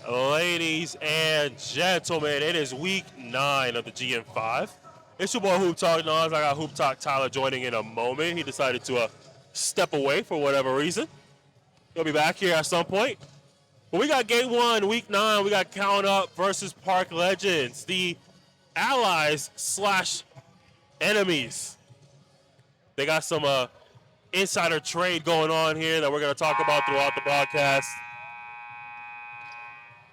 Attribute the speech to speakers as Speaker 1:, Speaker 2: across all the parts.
Speaker 1: Ladies and gentlemen, it is week 9 of the GM5. It's your boy Hoop Talk Nas. I got Hoop Talk Tyler joining in a moment. He decided to step away for whatever reason. He'll be back here at some point. But we got game 1, week 9. We got Count Up versus Park Legends, the allies slash enemies. They got some insider trade going on here that we're going to talk about throughout the broadcast.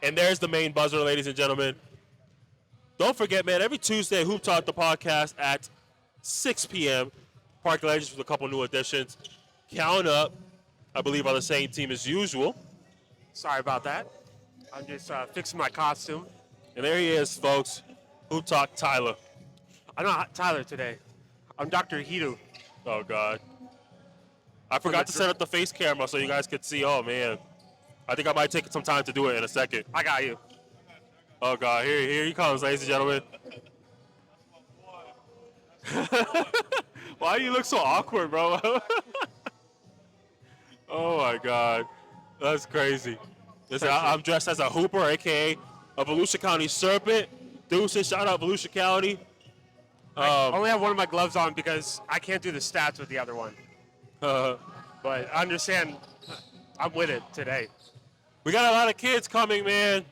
Speaker 1: And there's the main buzzer, ladies and gentlemen. Don't forget, man, every Tuesday, Hoop Talk, the podcast at 6 p.m. Park Legends with a couple new additions. Count Up, I believe, on the same team as usual.
Speaker 2: Sorry about that. I'm just fixing my costume.
Speaker 1: And there he is, folks. Hoop Talk Tyler.
Speaker 2: I'm not Tyler today. I'm Dr. Hidu.
Speaker 1: Oh, God. I forgot to set up the face camera so you guys could see. Oh, man. I think I might take some time to do it in a second.
Speaker 2: I got you.
Speaker 1: Oh, God. Here he comes, ladies and gentlemen. Why do you look so awkward, bro? Oh, my God. That's crazy. Listen, I'm dressed as a hooper, a.k.a. a Volusia County Serpent. Deuces, shout out Volusia County.
Speaker 2: I only have one of my gloves on because I can't do the stats with the other one. But I understand. I'm with it today.
Speaker 1: We got a lot of kids coming, man,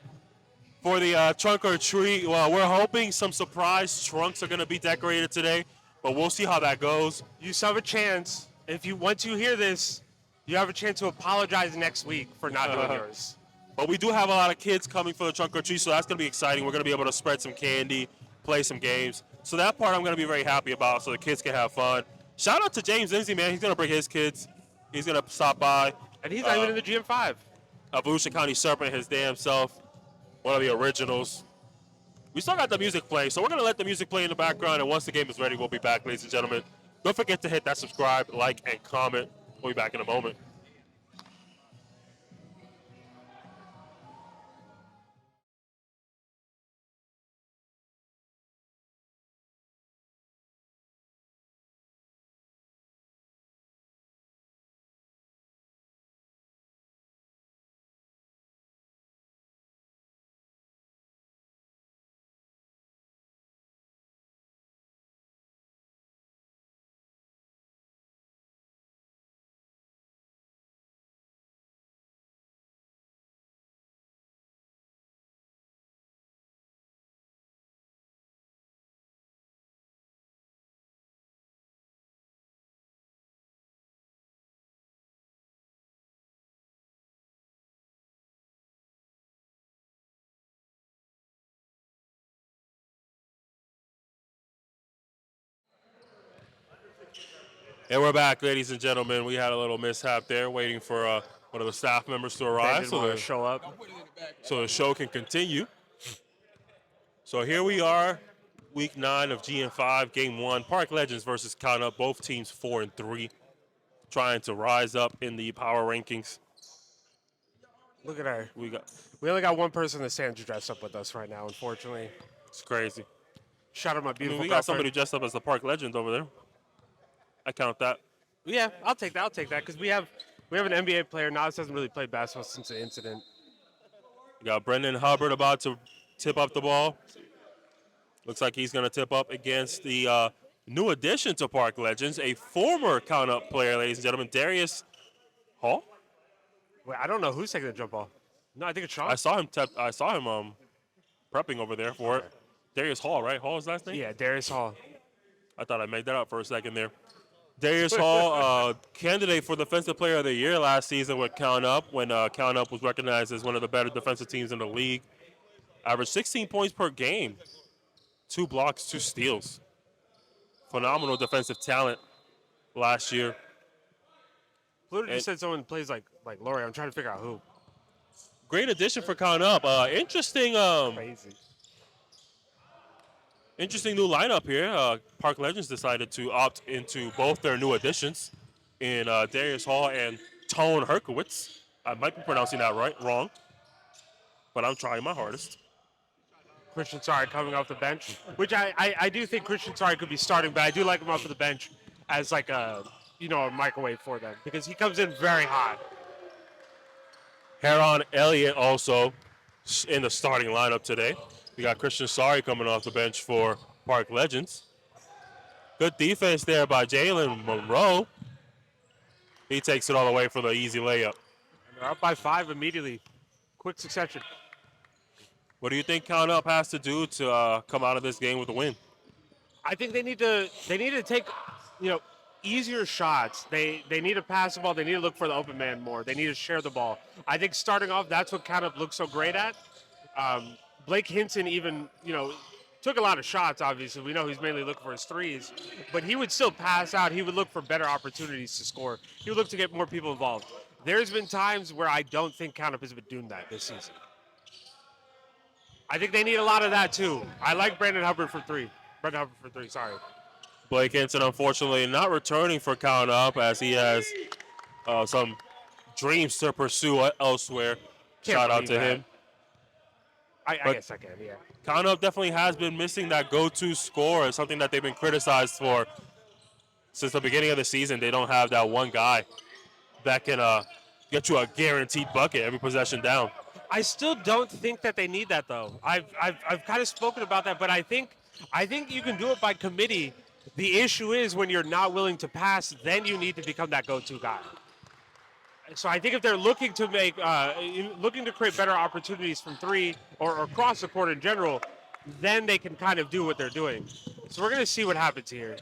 Speaker 1: for the trunk or treat. Well, we're hoping some surprise trunks are going to be decorated today, but we'll see how that goes.
Speaker 2: You still have a chance. Once you hear this, you have a chance to apologize next week for not doing yours.
Speaker 1: But we do have a lot of kids coming for the trunk or treat, so that's going to be exciting. We're going to be able to spread some candy, play some games. So that part I'm going to be very happy about so the kids can have fun. Shout out to James Lindsay, man. He's going to bring his kids. He's going to stop by.
Speaker 2: And he's not even in the GM5.
Speaker 1: Volusia County Serpent, his damn self. One of the originals. We still got the music playing, so we're going to let the music play in the background, and once the game is ready, we'll be back, ladies and gentlemen. Don't forget to hit that subscribe, like, and comment. We'll be back in a moment. And we're back, ladies and gentlemen. We had a little mishap there, waiting for one of the staff members to arrive
Speaker 2: To show up.
Speaker 1: so the show can continue. So here we are, week 9 of GM5, game 1. Park Legends versus Count Up, both teams 4-3, trying to rise up in the power rankings.
Speaker 2: Look at her. We only got one person in the stand to dress up with us right now, unfortunately.
Speaker 1: It's crazy.
Speaker 2: Shout out my beautiful
Speaker 1: We got
Speaker 2: girlfriend.
Speaker 1: somebody dressed up as the Park Legend over there. I count that.
Speaker 2: Yeah, I'll take that because we have an NBA player. Nas hasn't really played basketball since the incident.
Speaker 1: We got Brendan Hubbard about to tip up the ball. Looks like he's going to tip up against the new addition to Park Legends, a former Count Up player, ladies and gentlemen, Darius Hall.
Speaker 2: Wait, I don't know who's taking the jump ball. No, I think it's Sean.
Speaker 1: I saw him prepping over there for it. Darius Hall, right? Hall is last name?
Speaker 2: Yeah, Darius Hall.
Speaker 1: I thought I made that up for a second there. Darius Hall, candidate for Defensive Player of the Year last season with Count Up, when Count Up was recognized as one of the better defensive teams in the league. Averaged 16 points per game, 2 blocks, 2 steals. Phenomenal defensive talent last year.
Speaker 2: Pluto just said someone plays like Laurie. I'm trying to figure out who.
Speaker 1: Great addition for Count Up. Interesting.
Speaker 2: Crazy.
Speaker 1: Interesting new lineup here. Park Legends decided to opt into both their new additions in Darius Hall and Tone Herkowitz. I might be pronouncing that wrong, but I'm trying my hardest.
Speaker 2: Christian Sorry coming off the bench, which I do think Christian Sorry could be starting, but I do like him off of the bench as like a microwave for them because he comes in very hot.
Speaker 1: Heron Elliott also in the starting lineup today. We got Christian Sari coming off the bench for Park Legends. Good defense there by Jalen Monroe. He takes it all away for the easy layup.
Speaker 2: And they're up by 5 immediately. Quick succession.
Speaker 1: What do you think Count Up has to do to come out of this game with a win?
Speaker 2: I think they need to take, easier shots. They need to pass the ball. They need to look for the open man more. They need to share the ball. I think starting off, that's what Count Up looks so great at. Blake Hinton even, took a lot of shots, obviously. We know he's mainly looking for his threes, but he would still pass out. He would look for better opportunities to score. He would look to get more people involved. There's been times where I don't think Count Up has been doing that this season. I think they need a lot of that, too. I like Brandon Hubbard for three. Sorry.
Speaker 1: Blake Hinton, unfortunately, not returning for Count Up as he has some dreams to pursue elsewhere.
Speaker 2: Can't
Speaker 1: Shout out to
Speaker 2: believe that.
Speaker 1: him.
Speaker 2: I guess I can, yeah.
Speaker 1: Count Up definitely has been missing that go-to scorer, something that they've been criticized for since the beginning of the season. They don't have that one guy that can get you a guaranteed bucket every possession down.
Speaker 2: I still don't think that they need that, though. I've kind of spoken about that, but I think you can do it by committee. The issue is when you're not willing to pass, then you need to become that go-to guy. So I think if they're looking to create better opportunities from three or across the court in general, then they can kind of do what they're doing. So we're going to see what happens here.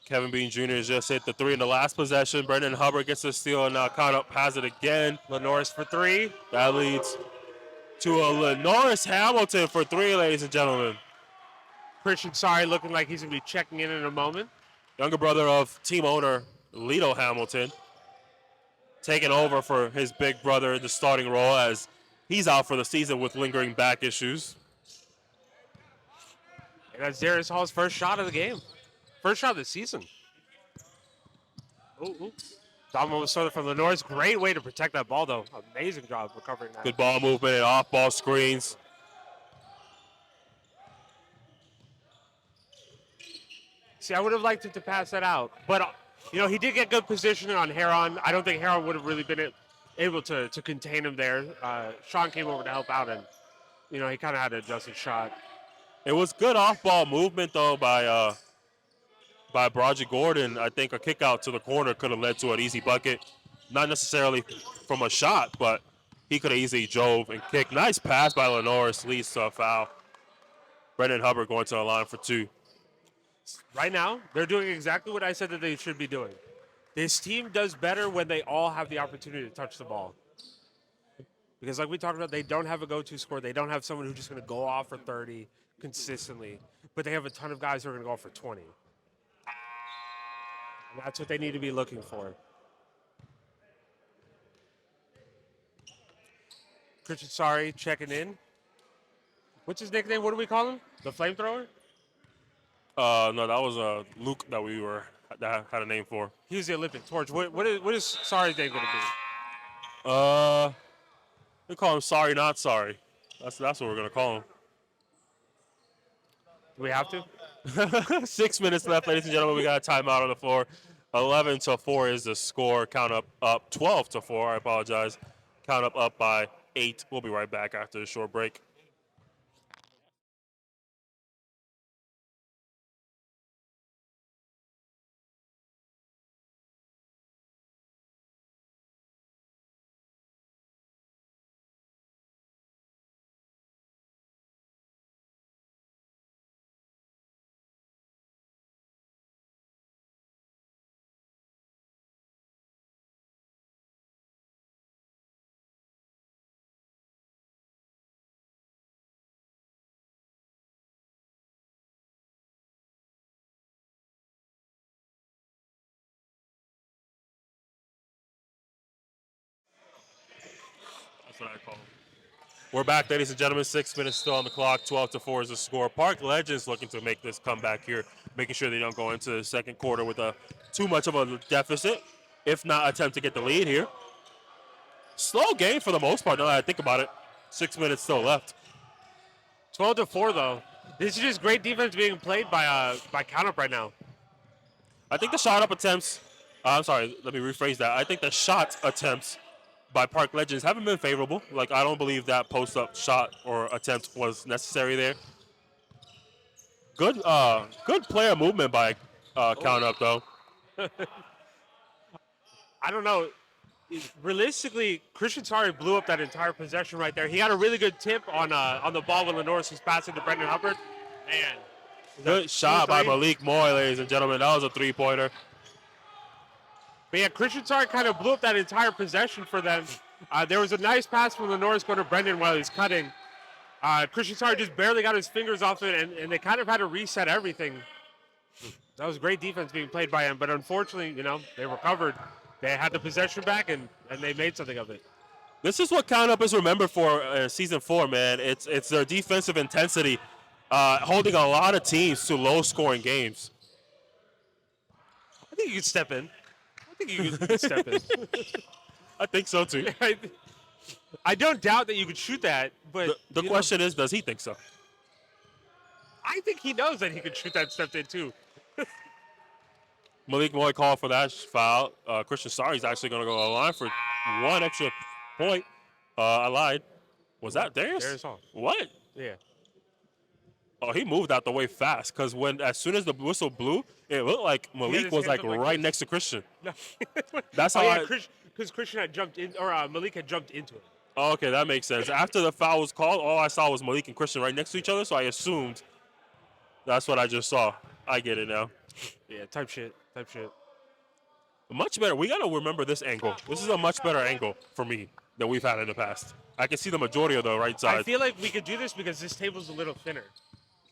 Speaker 1: Kevin Bean Jr. just hit the three in the last possession. Brendan Hubbard gets the steal, and now Count Up has it again.
Speaker 2: Lenoris for three.
Speaker 1: That leads to a Lenoris Hamilton for three, ladies and gentlemen.
Speaker 2: Christian Sari looking like he's going to be checking in a moment.
Speaker 1: Younger brother of team owner Lito Hamilton, taking over for his big brother in the starting role as he's out for the season with lingering back issues.
Speaker 2: And that's Darius Hall's first shot of the game. First shot of the season. Ooh. Domino Soda from Lenoris. Great way to protect that ball, though. Amazing job recovering that.
Speaker 1: Good ball movement and off-ball screens.
Speaker 2: See, I would have liked him to pass that out. But, he did get good positioning on Heron. I don't think Heron would have really been able to contain him there. Sean came over to help out, and, he kind of had to adjust his shot.
Speaker 1: It was good off-ball movement, though, by Broderick Gordon. I think a kick out to the corner could have led to an easy bucket. Not necessarily from a shot, but he could have easily drove and kicked. Nice pass by Lenoris, leads to a foul. Brendan Hubbard going to the line for two.
Speaker 2: Right now, they're doing exactly what I said that they should be doing. This team does better when they all have the opportunity to touch the ball. Because like we talked about, they don't have a go-to scorer. They don't have someone who's just going to go off for 30 consistently. But they have a ton of guys who are going to go off for 20. And that's what they need to be looking for. Christian Sari checking in. What's his nickname? What do we call him? The Flamethrower?
Speaker 1: No, that was Luke that had a name for.
Speaker 2: He was the Olympic torch. What is Sari's name going to be?
Speaker 1: We call him Sorry Not Sorry. That's what we're gonna call him.
Speaker 2: Do we have to?
Speaker 1: 6 minutes left, ladies and gentlemen. We got a timeout on the floor. 11-4 is the score. Count up 12-4. I apologize. Count up by 8. We'll be right back after the short break. That's what I call him. We're back, ladies and gentlemen. 6 minutes still on the clock. 12-4 is the score. Park Legends looking to make this comeback here, making sure they don't go into the second quarter with too much of a deficit, if not attempt to get the lead here. Slow game for the most part, now that I think about it. 6 minutes still left.
Speaker 2: 12-4 though. This is just great defense being played by Count Up right now.
Speaker 1: I think the shot up attempts. I'm sorry, let me rephrase that. I think the shot attempts by Park Legends haven't been favorable. Like I don't believe that post-up shot or attempt was necessary there. Good player movement by
Speaker 2: Oh,
Speaker 1: Count Up though.
Speaker 2: I don't know. Realistically, Christian Sari blew up that entire possession right there. He got a really good tip on the ball when Lenoris was passing to Brendan Hubbard. Man, was that
Speaker 1: Good
Speaker 2: two or
Speaker 1: shot by
Speaker 2: three?
Speaker 1: Malik Moore, ladies and gentlemen. That was a three-pointer.
Speaker 2: But yeah, Christian Sari kind of blew up that entire possession for them. There was a nice pass from Lenoris going to Brendan while he's cutting. Christian Sari just barely got his fingers off it, and they kind of had to reset everything. That was great defense being played by him, but unfortunately, they recovered. They had the possession back, and they made something of it.
Speaker 1: This is what Count Up is remembered for season 4, man. It's their defensive intensity, holding a lot of teams to low-scoring games.
Speaker 2: I think you could step in. You could step in.
Speaker 1: I think so too.
Speaker 2: I don't doubt that you could shoot that, but
Speaker 1: The question is, does he think so?
Speaker 2: I think he knows that he could shoot that stepped in too.
Speaker 1: Malik Moy called for that foul. Christian Sari's actually going to go online for one extra point. I lied. Was that Darius?
Speaker 2: Darius Hall.
Speaker 1: What?
Speaker 2: Yeah.
Speaker 1: Oh, he moved out the way fast because as soon as the whistle blew, it looked like Malik
Speaker 2: his
Speaker 1: was
Speaker 2: hands
Speaker 1: like
Speaker 2: up like
Speaker 1: right
Speaker 2: this.
Speaker 1: next to Christian.
Speaker 2: No.
Speaker 1: That's how
Speaker 2: because Christian had jumped in, or Malik had jumped into it.
Speaker 1: Oh, okay, that makes sense. After the foul was called, all I saw was Malik and Christian right next to each other, so I assumed that's what I just saw. I get it now.
Speaker 2: Yeah, type shit.
Speaker 1: Much better. We got to remember this angle. This is a much better angle for me than we've had in the past. I can see the majority of the right side.
Speaker 2: I feel like we could do this because this table's a little thinner.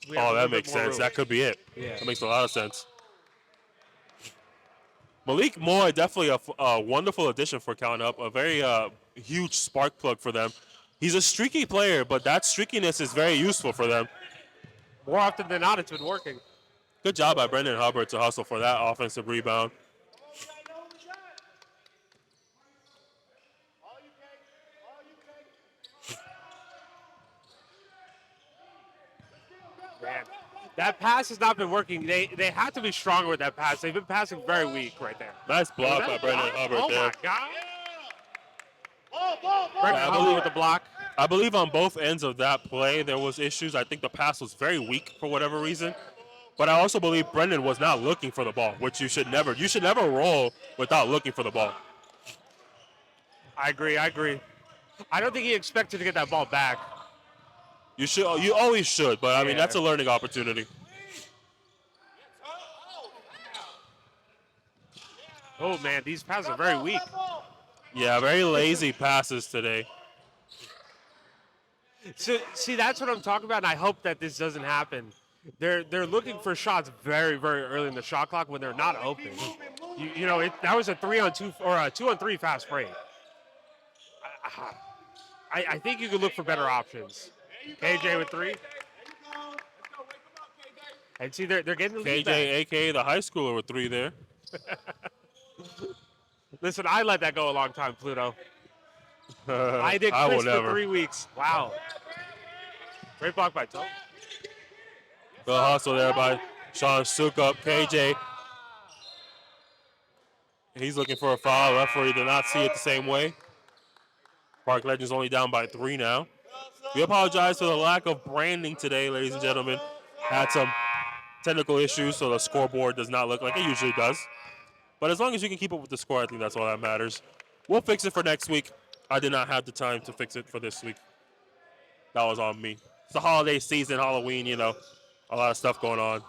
Speaker 2: We have a
Speaker 1: Oh,
Speaker 2: little
Speaker 1: that
Speaker 2: bit
Speaker 1: makes
Speaker 2: more
Speaker 1: sense.
Speaker 2: room.
Speaker 1: That could be it.
Speaker 2: Yeah.
Speaker 1: That makes a lot of sense. Malik Moore, definitely a wonderful addition for Count Up. A very huge spark plug for them. He's a streaky player, but that streakiness is very useful for them.
Speaker 2: More often than not, it's been working.
Speaker 1: Good job by Brendan Hubbard to hustle for that offensive rebound.
Speaker 2: Man, that pass has not been working. They have to be stronger with that pass. They've been passing very weak right there.
Speaker 1: Nice block
Speaker 2: Was
Speaker 1: by
Speaker 2: that a
Speaker 1: Brendan
Speaker 2: block?
Speaker 1: Hubbard
Speaker 2: Oh
Speaker 1: there.
Speaker 2: my God. Brendan
Speaker 1: I
Speaker 2: Hubbard
Speaker 1: believe-
Speaker 2: with the block.
Speaker 1: I believe on both ends of that play there was issues. I think the pass was very weak for whatever reason. But I also believe Brendan was not looking for the ball, which you should never. You should never roll without looking for the ball.
Speaker 2: I agree. I don't think he expected to get that ball back.
Speaker 1: You should. You always should. But I mean,
Speaker 2: Yeah.
Speaker 1: that's a learning opportunity.
Speaker 2: Oh man, these passes are very weak.
Speaker 1: Yeah, very lazy passes today.
Speaker 2: So see, that's what I'm talking about, and I hope that this doesn't happen. They're looking for shots very, very early in the shot clock when they're not open. That was a 3-on-2 or a 2-on-3 fast break. I think you could look for better options. KJ with 3. And see, they're getting the lead
Speaker 1: KJ,
Speaker 2: back.
Speaker 1: aka the high schooler, with 3 there.
Speaker 2: Listen, I let that go a long time, Pluto. I did
Speaker 1: I will
Speaker 2: Chris for
Speaker 1: never.
Speaker 2: 3 weeks. Wow. Great block by Tom.
Speaker 1: Good hustle there by Sean Sukup. KJ. He's looking for a foul. Referee did not see it the same way. Park Legends only down by 3 now. We apologize for the lack of branding today, ladies and gentlemen. Had some technical issues, so the scoreboard does not look like it usually does. But as long as you can keep up with the score, I think that's all that matters. We'll fix it for next week. I did not have the time to fix it for this week. That was on me. It's the holiday season, Halloween, a lot of stuff going on.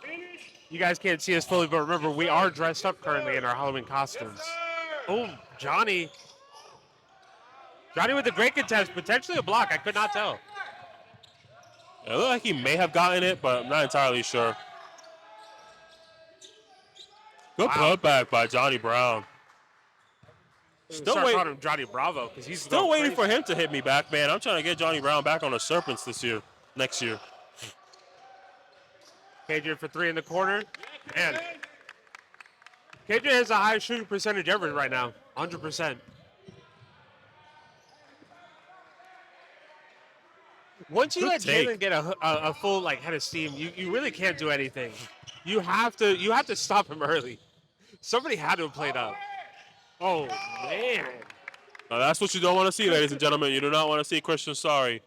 Speaker 2: You guys can't see us fully, but remember, we are dressed up currently in our Halloween costumes. Oh, Johnny. Johnny with a great contest, potentially a block. I could not tell.
Speaker 1: It looked like he may have gotten it, but I'm not entirely sure. Good putback by Johnny Brown.
Speaker 2: Still calling him Johnny Bravo because he's
Speaker 1: Still
Speaker 2: going
Speaker 1: waiting
Speaker 2: crazy.
Speaker 1: for him to hit me back, man. I'm trying to get Johnny Brown back on the Serpents next year.
Speaker 2: KJ for 3 in the corner. And KJ has a high shooting percentage ever right now, 100%. Once you
Speaker 1: Good
Speaker 2: let
Speaker 1: take.
Speaker 2: Jalen get a full head of steam, you really can't do anything. You have to stop him early. Somebody had to have played up. Oh man,
Speaker 1: Now that's what you don't want to see, ladies and gentlemen. You do not want to see Christian Sorry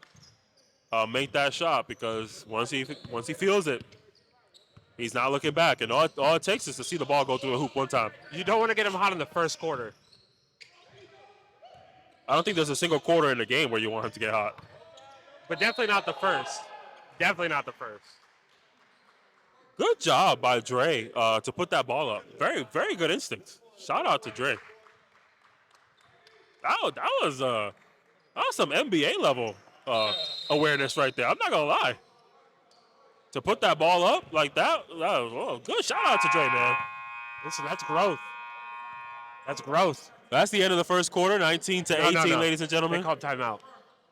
Speaker 1: make that shot because once he feels it, he's not looking back. And all it takes is to see the ball go through a hoop one time.
Speaker 2: You don't want to get him hot in the first quarter.
Speaker 1: I don't think there's a single quarter in the game where you want him to get hot.
Speaker 2: But definitely not the first. Definitely not the first.
Speaker 1: Good job by Dre to put that ball up. Very, very good instinct. Shout out to Dre. That was some NBA level awareness right there. I'm not gonna lie. To put that ball up like that was good. Shout out to Dre, man.
Speaker 2: Listen, that's growth. That's growth.
Speaker 1: That's the end of the first quarter, 19 to 18,
Speaker 2: No.
Speaker 1: ladies and
Speaker 2: They
Speaker 1: gentlemen.
Speaker 2: called timeout.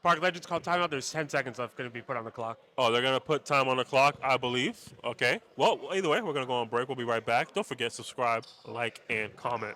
Speaker 2: Park Legends called timeout. There's 10 seconds left going to be put on the clock.
Speaker 1: Oh, they're gonna put time on the clock, I believe. Okay. Well, either way, we're gonna go on break. We'll be right back. Don't forget, subscribe, like, and comment.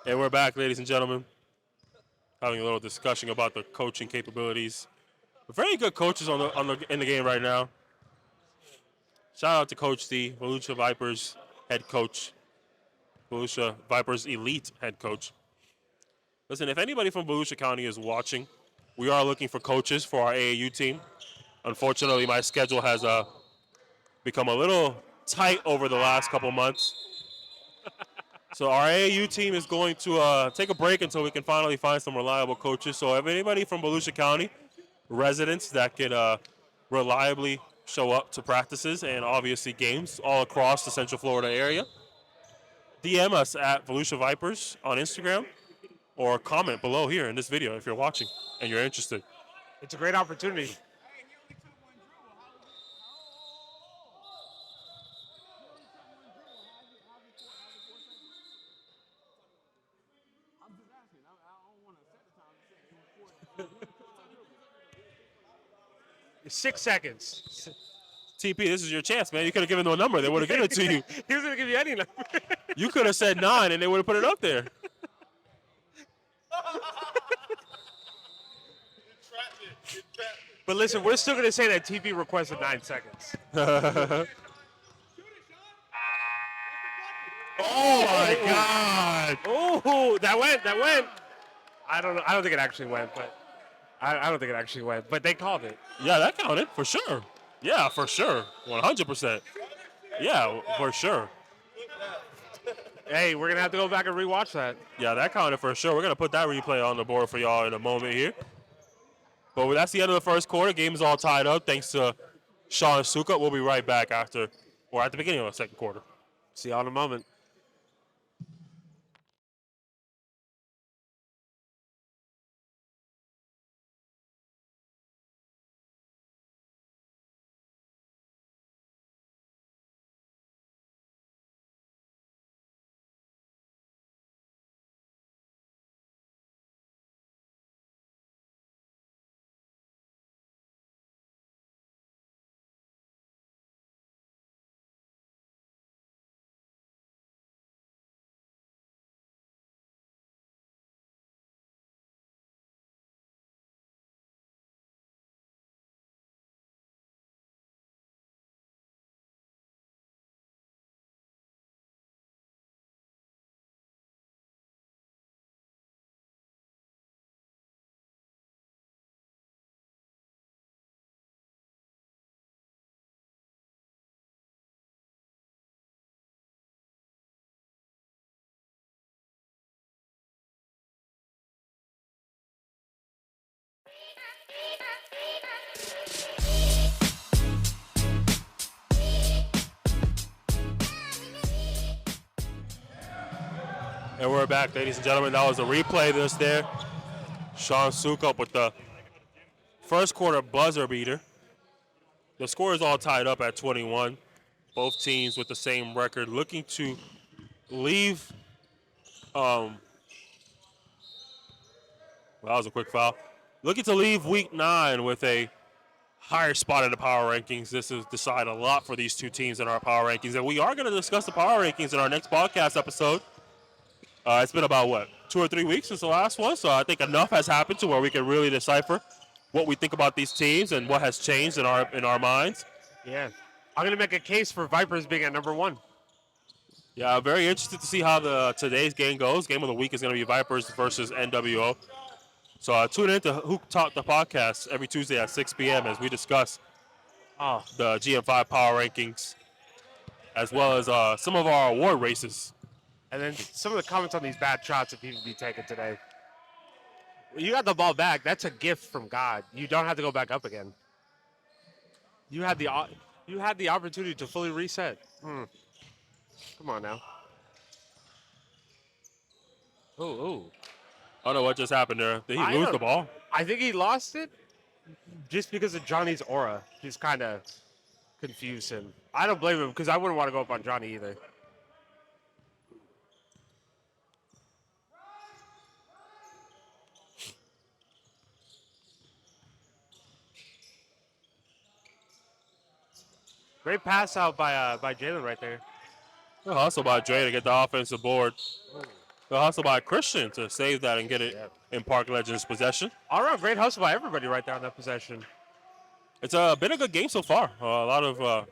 Speaker 1: And we're back, ladies and gentlemen, having a little discussion about the coaching capabilities. Very good coaches in the game right now. Shout out to Coach D, Volusia Vipers head coach, Volusia Vipers elite head coach. Listen, if anybody from Volusia County is watching, we are looking for coaches for our AAU team. Unfortunately, my schedule has become a little tight over the last couple months. So our AAU team is going to take a break until we can finally find some reliable coaches. So if anybody from Volusia County, residents that can reliably show up to practices and obviously games all across the Central Florida area, DM us at Volusia Vipers on Instagram or comment below here in this video if you're watching and you're interested.
Speaker 2: It's a great opportunity. It's 6 seconds.
Speaker 1: TP, this is your chance, man. You could have given them a number. They would have given it to you.
Speaker 2: He was going to give you any number.
Speaker 1: You could have said 9 and they would have put it up there.
Speaker 2: But listen, we're still going to say that TP requested 9 seconds.
Speaker 1: Oh my God!
Speaker 2: Oh, that went. I don't know. I don't think it actually went, but I don't think it actually went. But they called it.
Speaker 1: Yeah, that counted for sure. Yeah, for sure. 100%. Yeah, for sure.
Speaker 2: Hey, we're gonna have to go back and rewatch that.
Speaker 1: Yeah, that counted for sure. We're gonna put that replay on the board for y'all in a moment here. But that's the end of the first quarter. Game's all tied up thanks to Sean Suka. We'll be right back at the beginning of the second quarter.
Speaker 2: See y'all in a moment.
Speaker 1: And we're back, ladies and gentlemen. That was a replay this there. Sean Sukup with the first quarter buzzer beater. The score is all tied up at 21. Both teams with the same record looking to leave. Well, that was a quick foul. Looking to leave week 9 with a higher spot in the power rankings. This has decided a lot for these two teams in our power rankings. And we are going to discuss the power rankings in our next podcast episode. It's been about, 2 or 3 weeks since the last one. So I think enough has happened to where we can really decipher what we think about these teams and what has changed in our minds.
Speaker 2: Yeah. I'm going to make a case for Vipers being at number 1.
Speaker 1: Yeah, I'm very interested to see how today's game goes. Game of the week is going to be Vipers versus NWO. So tune in to Hoop Talk, the podcast, every Tuesday at 6 p.m. as we discuss the GM5 power rankings, as well as some of our award races.
Speaker 2: And then some of the comments on these bad shots that people be taking today. You got the ball back. That's a gift from God. You don't have to go back up again. You had the opportunity to fully reset. Come on now. Oh.
Speaker 1: I don't know what just happened there. Did he lose the ball?
Speaker 2: I think he lost it just because of Johnny's aura. Just kind of confused him. I don't blame him because I wouldn't want to go up on Johnny either. Great pass out by Jalen right there.
Speaker 1: The hustle by Dre to get the offensive board. The hustle by Christian to save that and get it in Park Legends' possession.
Speaker 2: All around, great hustle by everybody right there on that possession.
Speaker 1: It's been a good game so far. A lot of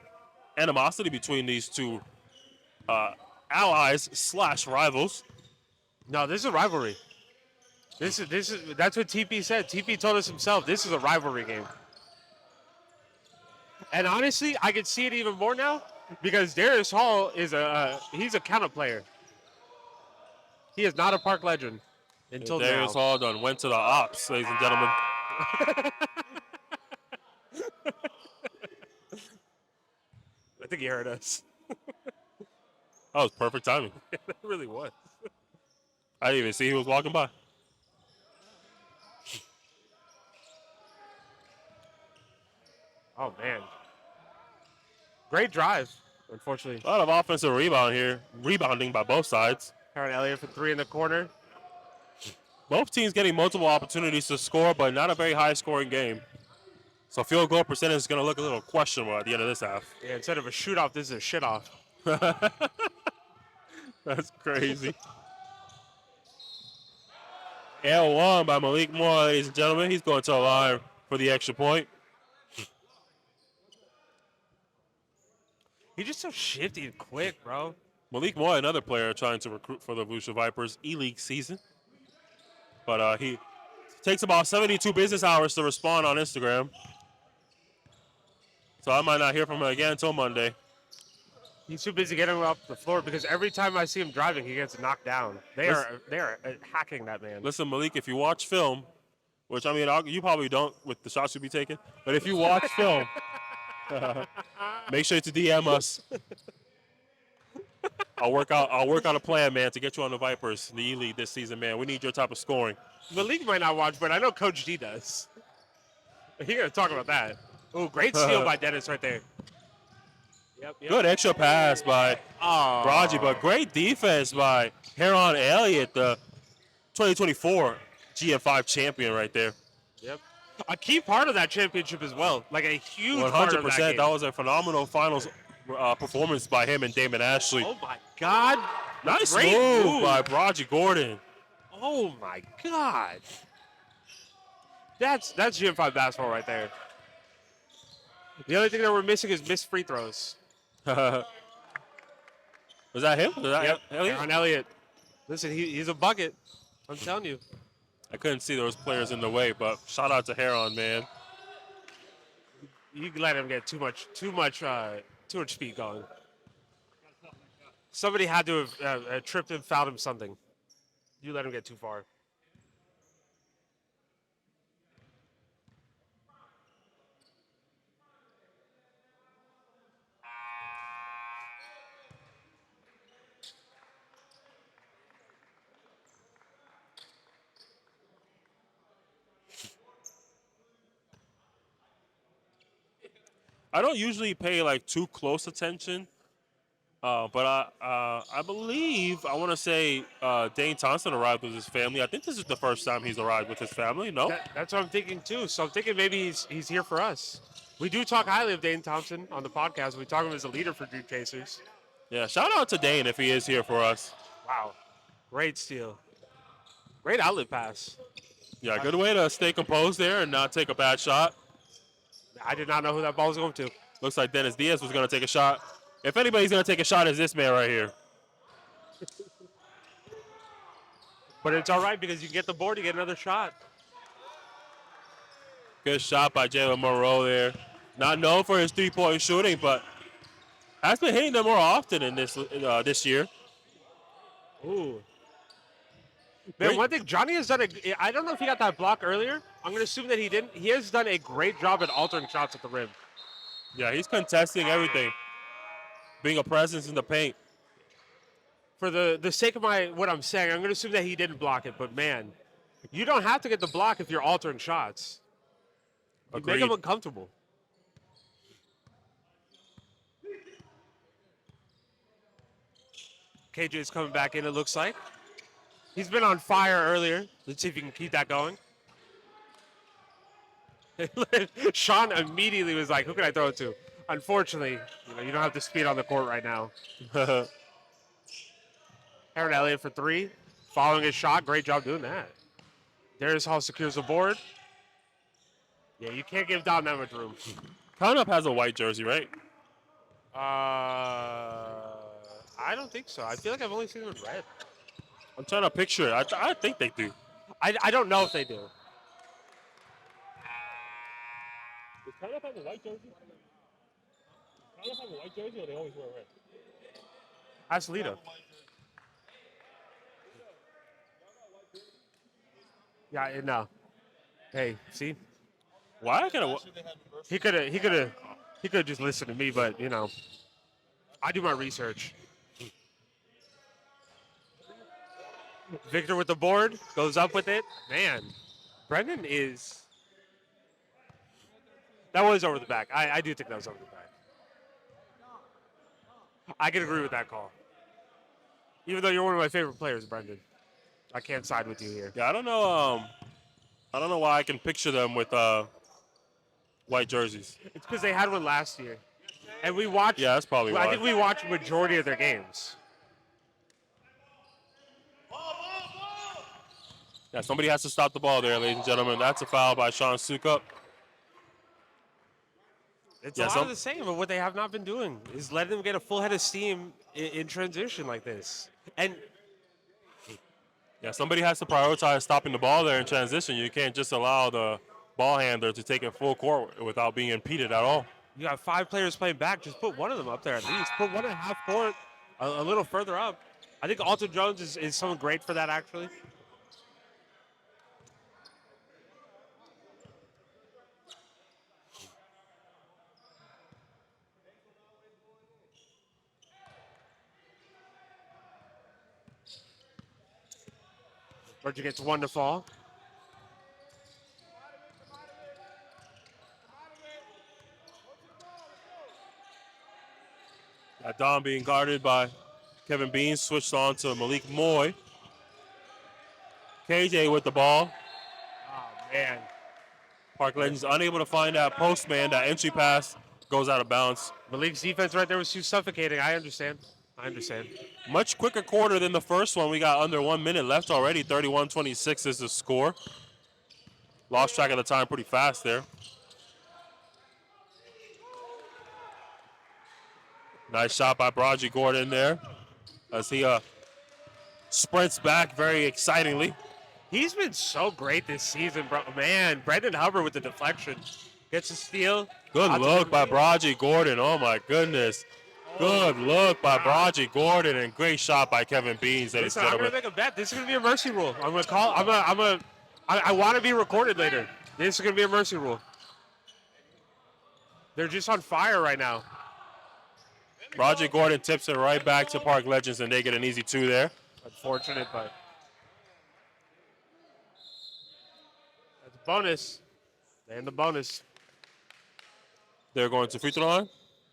Speaker 1: animosity between these two allies/rivals.
Speaker 2: No, this is a rivalry. That's what TP said. TP told us himself. This is a rivalry game. And honestly, I can see it even more now because Darius Hall is he's a counter player. He is not a Park Legend until
Speaker 1: Darius
Speaker 2: now.
Speaker 1: Hall done went to the ops, ladies and gentlemen.
Speaker 2: I think he heard us.
Speaker 1: That was perfect timing.
Speaker 2: It really was.
Speaker 1: I didn't even see he was walking by.
Speaker 2: Oh, man. Great drive, unfortunately.
Speaker 1: A lot of offensive rebounding by both sides.
Speaker 2: Aaron Elliott for 3 in the corner.
Speaker 1: Both teams getting multiple opportunities to score, but not a very high-scoring game. So field goal percentage is going to look a little questionable at the end of this half.
Speaker 2: Yeah, instead of a shoot-off, this is a shit-off.
Speaker 1: That's crazy. L1 by Malik Moore, ladies and gentlemen. He's going to the line for the extra point.
Speaker 2: He's just so shifty and quick, bro.
Speaker 1: Malik Moore, another player trying to recruit for the Volusia Vipers E-League season. But he takes about 72 business hours to respond on Instagram. So I might not hear from him again until Monday.
Speaker 2: He's too busy getting off the floor because every time I see him driving, he gets knocked down. They are hacking that man.
Speaker 1: Listen, Malik, if you watch film, which I mean you probably don't with the shots you be taking, but if you watch film, make sure to DM us. I'll work out a plan, man, to get you on the Vipers, the E-League this season, man. We need your type of scoring.
Speaker 2: Malik might not watch, but I know Coach D does. He's going to talk about that. Oh, great steal by Dennis right there. Yep.
Speaker 1: Good extra pass by Raji, but great defense by Heron Elliott, the 2024 GM5 champion right there.
Speaker 2: Yep. A key part of that championship as well. Like a huge part of that
Speaker 1: 100%.
Speaker 2: game.
Speaker 1: That was a phenomenal finals performance by him and Damon Ashley.
Speaker 2: Oh, my God.
Speaker 1: Nice
Speaker 2: Great
Speaker 1: move by Raji Gordon.
Speaker 2: Oh, my God. That's GM5 basketball right there. The only thing that we're missing is missed free throws.
Speaker 1: Was that him? Was that
Speaker 2: Yep.
Speaker 1: Elliott?
Speaker 2: Aaron Elliott. Listen, he's a bucket. I'm telling you.
Speaker 1: I couldn't see those players in the way, but shout out to Heron, man.
Speaker 2: You let him get too much speed going. Somebody had to have tripped and fouled him something. You let him get too far.
Speaker 1: I don't usually pay like too close attention, but I believe I want to say Dane Thompson arrived with his family. I think this is the first time he's arrived with his family. No,
Speaker 2: That's what I'm thinking too. So I'm thinking maybe he's here for us. We do talk highly of Dane Thompson on the podcast. We talk him as a leader for Dream Chasers.
Speaker 1: yeah. Shout out to Dane if he is here for us.
Speaker 2: Wow, great steal, great outlet pass.
Speaker 1: Yeah, good way to stay composed there and not take a bad shot.
Speaker 2: I did not know who that ball was going to.
Speaker 1: Looks like Dennis Diaz was going to take a shot. If anybody's going to take a shot, it's this man right here.
Speaker 2: But it's all right because you get the board, you get another shot.
Speaker 1: Good shot by Jalen Monroe there. Not known for his three-point shooting, but has been hitting them more often in this year.
Speaker 2: Ooh. Man,
Speaker 1: Great.
Speaker 2: one thing, Johnny has done I don't know if he got that block earlier. I'm going to assume that he didn't. He has done a great job at altering shots at the rim.
Speaker 1: Yeah, he's contesting everything, being a presence in the paint.
Speaker 2: For the sake of what I'm saying, I'm going to assume that he didn't block it. But, man, you don't have to get the block if you're altering shots. You make them uncomfortable. KJ's coming back in, it looks like. He's been on fire earlier. Let's see if he can keep that going. Sean immediately was like, who can I throw it to? Unfortunately, you don't have the speed on the court right now. Aaron Elliott for three. Following his shot. Great job doing that. Darius Hall secures the board. Yeah, you can't give down that much room.
Speaker 1: Count Up has a white jersey, right?
Speaker 2: I don't think so. I feel like I've only seen them in red.
Speaker 1: I'm trying to picture it. I think they do.
Speaker 2: I don't know if they do.
Speaker 1: Does Count Up have a white jersey? Count Up have a white jersey, or they always wear red?
Speaker 2: Ask Lita. Yeah, no. Hey, see?
Speaker 1: Why?
Speaker 2: He could have just listened to me, but I do my research. Victor with the board, goes up with it. Man, Brendan is. That was over the back. I do think that was over the back. I can agree with that call. Even though you're one of my favorite players, Brendan, I can't side with you here.
Speaker 1: Yeah, I don't know. I don't know why I can picture them with white jerseys.
Speaker 2: It's because they had one last year, and we watched.
Speaker 1: Yeah, that's probably why.
Speaker 2: I think we watched majority of their games.
Speaker 1: Yeah, somebody has to stop the ball there, ladies and gentlemen. That's a foul by Sean Sukup.
Speaker 2: It's a lot of the same, but what they have not been doing is letting them get a full head of steam in transition like this. And
Speaker 1: yeah, somebody has to prioritize stopping the ball there in transition. You can't just allow the ball handler to take it full court without being impeded at all.
Speaker 2: You got 5 players playing back. Just put one of them up there at least. Put one at half court, a little further up. I think Alton Jones is someone great for that, actually. Georgia gets one to fall.
Speaker 1: Dom being guarded by Kevin Bean, switched on to Malik Moy. KJ with the ball.
Speaker 2: Oh, man.
Speaker 1: Park Legends unable to find that postman. That entry pass goes out of bounds.
Speaker 2: Malik's defense right there was too suffocating. I understand.
Speaker 1: Much quicker quarter than the first one. We got under 1 minute left already. 31-26 is the score. Lost track of the time pretty fast there. Nice shot by Braji Gordon there as he sprints back very excitingly.
Speaker 2: He's been so great this season, bro. Man, Brendan Hubbard with the deflection. Gets a steal.
Speaker 1: Good look by Braji Gordon. Oh, my goodness. Good look by Braji Gordon, and great shot by Kevin Beans, ladies and
Speaker 2: I'm
Speaker 1: gentlemen.
Speaker 2: going to make a bet. This is going to be a mercy rule. I want to be recorded later. This is going to be a mercy rule. They're just on fire right now.
Speaker 1: Braji Gordon tips it right back to Park Legends, and they get an easy 2 there.
Speaker 2: Unfortunate, but that's a bonus. And the bonus.
Speaker 1: They're going to free throw line.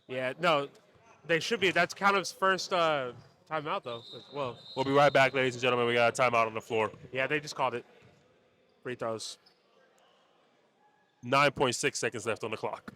Speaker 2: Yeah, no, they should be. That's Countup's first timeout, though, as well.
Speaker 1: We'll be right back, ladies and gentlemen. We got a timeout on the floor.
Speaker 2: Yeah, they just called it. Free throws.
Speaker 1: 9.6 seconds left on the clock.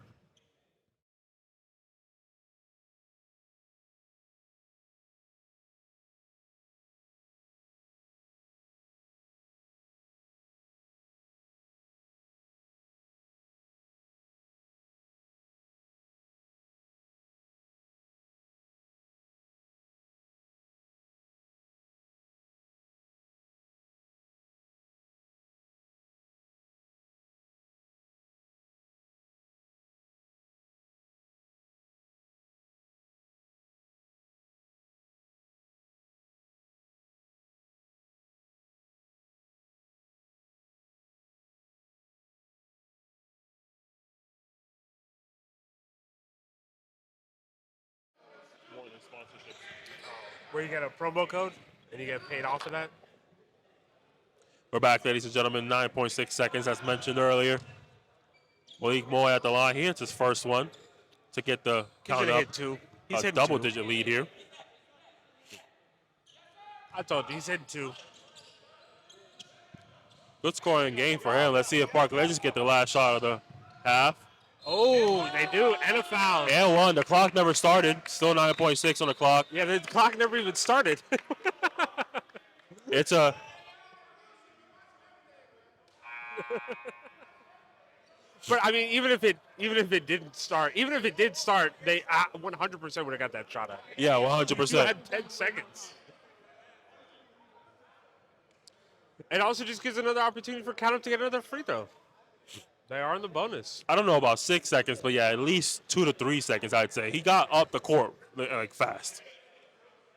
Speaker 2: Where you get a promo code and you get paid off of that.
Speaker 1: We're back, ladies and gentlemen. 9.6 seconds, as mentioned earlier. Malik Moy at the line. He hits his first one to get the
Speaker 2: He's
Speaker 1: count
Speaker 2: gonna
Speaker 1: up.
Speaker 2: hit two. He's
Speaker 1: A
Speaker 2: hitting
Speaker 1: double-digit lead here.
Speaker 2: I told you, he's hitting two.
Speaker 1: Good scoring game for him. Let's see if Park Legends get the last shot of the half.
Speaker 2: Oh, they do, and a foul.
Speaker 1: And one. The clock never started. Still 9.6 on the clock.
Speaker 2: Yeah, the clock never even started.
Speaker 1: It's a
Speaker 2: But I mean, even if it didn't start, even if it did start, they 100% would have got that shot at.
Speaker 1: yeah,
Speaker 2: You
Speaker 1: 100%.
Speaker 2: had 10 seconds. It also just gives another opportunity for Count to get another free throw. They are in the bonus.
Speaker 1: I don't know about 6 seconds, but yeah, at least 2 to 3 seconds, I'd say. He got up the court like fast.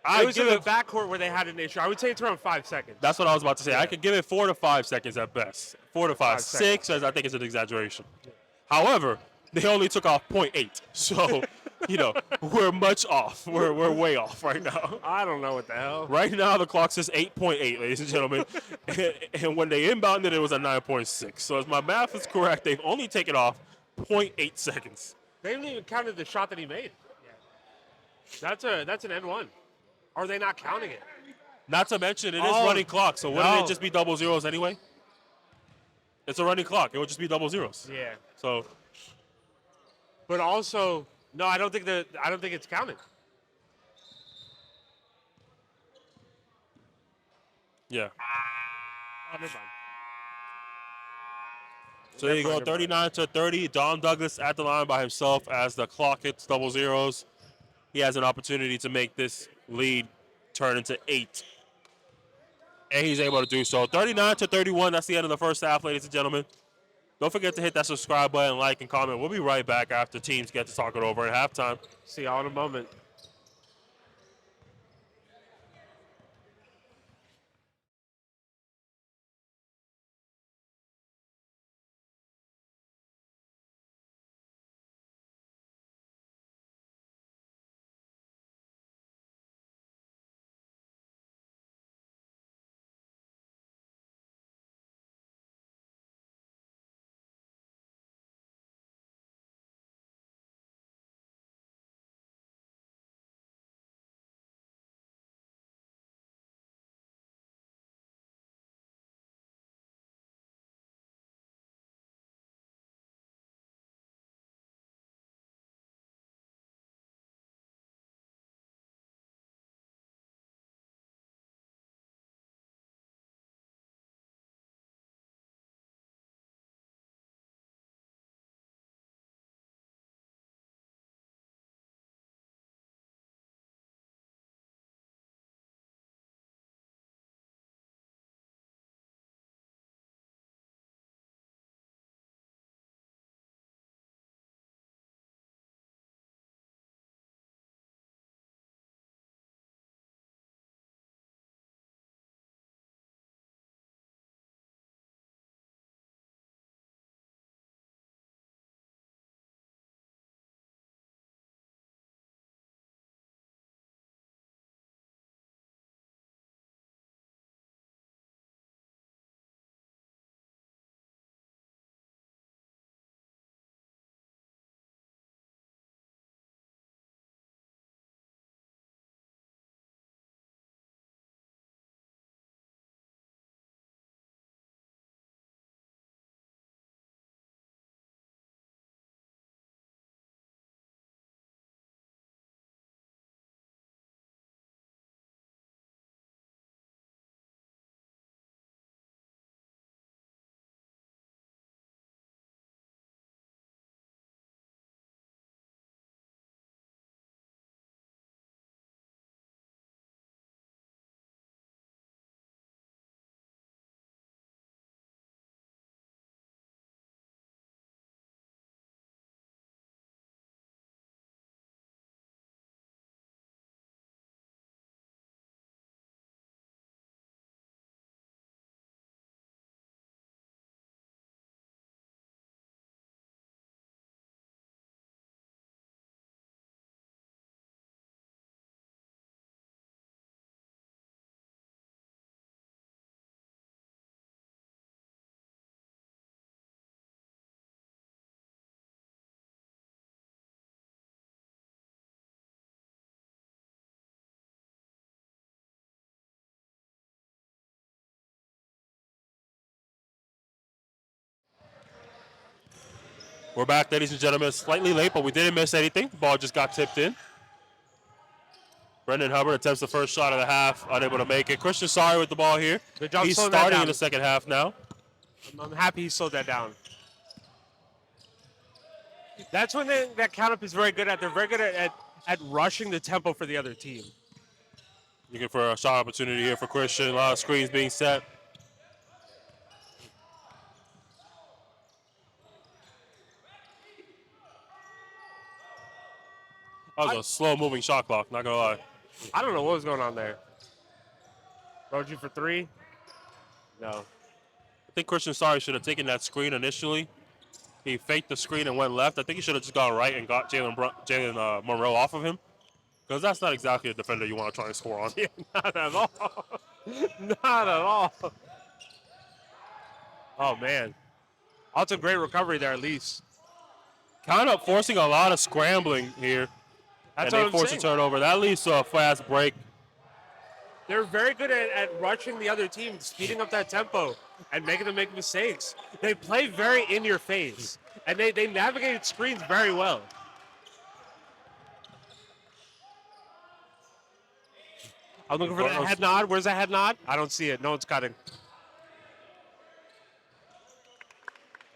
Speaker 2: It was in the backcourt where they had an issue. I would say it's around 5 seconds.
Speaker 1: That's what I was about to say. I could give it 4 to 5 seconds at best. 4 to 5.
Speaker 2: 5
Speaker 1: 6, I think, is an exaggeration. However, they only took off 0.8. So, we're much off. We're way off right now.
Speaker 2: I don't know what the hell.
Speaker 1: Right now, the clock says 8.8, ladies and gentlemen. And when they inbounded, it was at 9.6. So if my math is correct, they've only taken off 0.8 seconds.
Speaker 2: They haven't even counted the shot that he made. That's an N1. Are they not counting it?
Speaker 1: Not to mention, it is running clock. So wouldn't it just be double zeros anyway? It's a running clock. It would just be double zeros.
Speaker 2: Yeah.
Speaker 1: So,
Speaker 2: But also, no, I don't think it's counted.
Speaker 1: yeah.
Speaker 2: Oh, never mind.
Speaker 1: So there you go,
Speaker 2: Never mind.
Speaker 1: 39 to 30. Dom Douglas at the line by himself as the clock hits double zeros. He has an opportunity to make this lead turn into 8. And he's able to do so. 39 to 31. That's the end of the first half, ladies and gentlemen. Don't forget to hit that subscribe button, like, and comment. We'll be right back after teams get to talk it over at halftime.
Speaker 2: See y'all in a moment.
Speaker 1: We're back, ladies and gentlemen. Slightly late, but we didn't miss anything. Ball just got tipped in. Brendan Hubbard attempts the first shot of the half, unable to make it. Christian Sorry with the ball here.
Speaker 2: Good job
Speaker 1: He's
Speaker 2: slowing that
Speaker 1: starting
Speaker 2: down.
Speaker 1: in the second half now.
Speaker 2: I'm happy he slowed that down. That's when that count-up is very good at. They're very good at rushing the tempo for the other team.
Speaker 1: Looking for a shot opportunity here for Christian. A lot of screens being set. That was a slow-moving shot clock, not going to lie.
Speaker 2: I don't know what was going on there. Roji for 3? No.
Speaker 1: I think Christian Sorry should have taken that screen initially. He faked the screen and went left. I think he should have just gone right and got Jalen Monroe off of him. Because that's not exactly a defender you want to try and score on.
Speaker 2: Yeah, not at all. Not at all. Oh, man. That's a great recovery there, at least.
Speaker 1: Kind of forcing a lot of scrambling here.
Speaker 2: That's
Speaker 1: and
Speaker 2: what
Speaker 1: they
Speaker 2: I'm
Speaker 1: force a
Speaker 2: saying.
Speaker 1: turnover. That leads to a fast break.
Speaker 2: They're very good at rushing the other team, speeding up that tempo, and making them make mistakes. They play very in your face, and they navigate screens very well. I'm looking for that head nod. Where's that head nod? I don't see it. No one's cutting.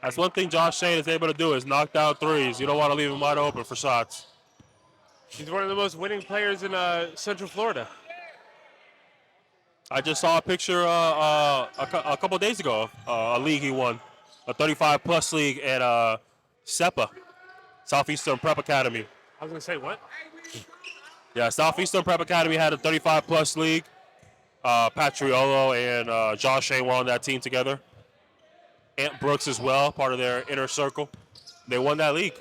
Speaker 1: That's one thing Josh Shane is able to do is knock down threes. You don't want to leave him wide open for shots.
Speaker 2: He's one of the most winning players in Central Florida.
Speaker 1: I just saw a picture a couple days ago, a league he won, a 35-plus league at SEPA, Southeastern Prep Academy.
Speaker 2: I was going to say, what?
Speaker 1: Yeah, Southeastern Prep Academy had a 35-plus league. Patriolo and Josh Shane were on that team together. Ant Brooks as well, part of their inner circle. They won that league.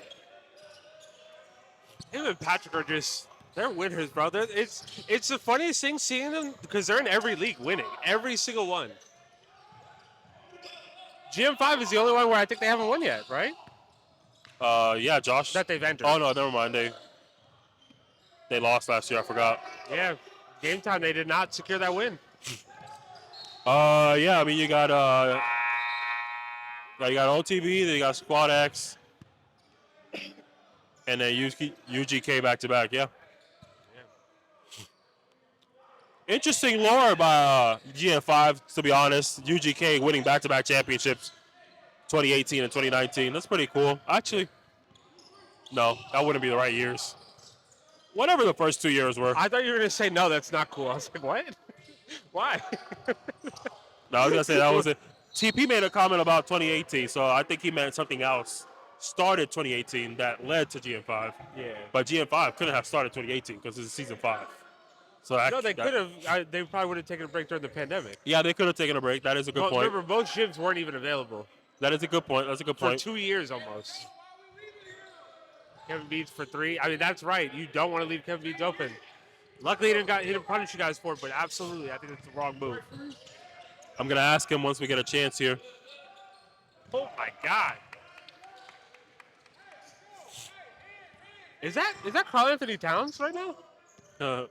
Speaker 2: Him and Patrick are just, they're winners, bro. It's the funniest thing seeing them because they're in every league winning. Every single one. GM5 is the only one where I think they haven't won yet, right?
Speaker 1: Yeah, Josh.
Speaker 2: That they've entered.
Speaker 1: Oh, no, never mind. They lost last year. I forgot.
Speaker 2: Yeah, game time, they did not secure that win.
Speaker 1: Yeah, I mean, you got OTB, then you got Squad X, and then UGK back-to-back, yeah. Interesting lore by GM5, to be honest. UGK winning back-to-back championships, 2018 and 2019. That's pretty cool. Actually, no, that wouldn't be the right years. Whatever the first 2 years were.
Speaker 2: I thought you were going to say, no, that's not cool. I was like, what? Why?
Speaker 1: No, I was going to say that was it. TP made a comment about 2018, so I think he meant something else. Started 2018 that led to GM5.
Speaker 2: Yeah.
Speaker 1: But GM5 couldn't have started 2018 because it's season 5. So
Speaker 2: No, they could have. They probably would have taken a break during the pandemic.
Speaker 1: Yeah, they could have taken a break. That is a good point.
Speaker 2: Remember, most gyms weren't even available.
Speaker 1: That is a good point. That's a good point.
Speaker 2: For 2 years almost. Kevin Beads for 3. I mean, that's right. You don't want to leave Kevin Beads open. Luckily, he didn't punish you guys for it, but absolutely, I think it's the wrong move.
Speaker 1: I'm going to ask him once we get a chance here.
Speaker 2: Oh, my God. Is that Karl Anthony Towns right now?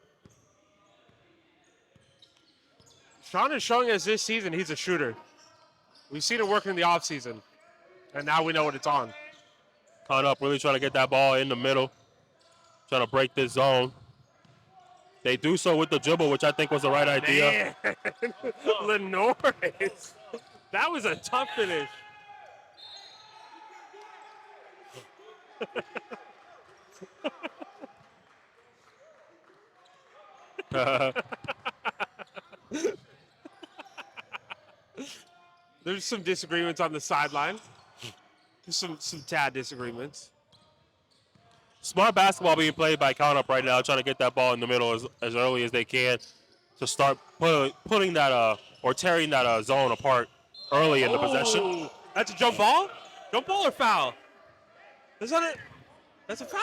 Speaker 2: Sean is showing us this season he's a shooter. We've seen it work in the offseason, and now we know what it's on.
Speaker 1: Con up, really trying to get that ball in the middle, trying to break this zone. They do so with the dribble, which I think was the right idea.
Speaker 2: Man. Lenore. That was a tough finish. There's some disagreements on the sideline. There's some tad disagreements.
Speaker 1: Smart basketball being played by Count Up right now, trying to get that ball in the middle as early as they can to start putting that or tearing that zone apart early in the possession.
Speaker 2: That's a jump ball? Jump ball or foul? Is that it? That's a foul?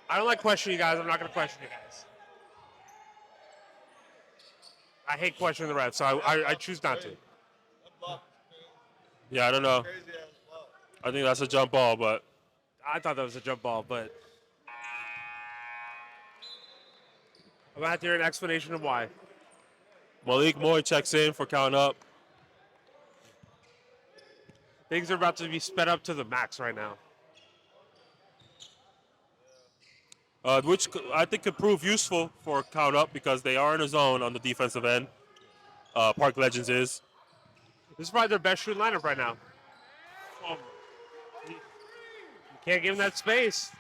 Speaker 2: I don't like questioning you guys. I'm not going to question you guys. I hate questioning the refs, so I choose not to.
Speaker 1: Yeah, I don't know. I think that's a jump ball, but
Speaker 2: I thought that was a jump ball, but I'm going to have to hear an explanation of why.
Speaker 1: Malik Moy checks in for Count Up.
Speaker 2: Things are about to be sped up to the max right now.
Speaker 1: Which I think could prove useful for count up because they are in a zone on the defensive end. Park Legends is.
Speaker 2: This is probably their best shooting lineup right now. Oh, you can't give him that space.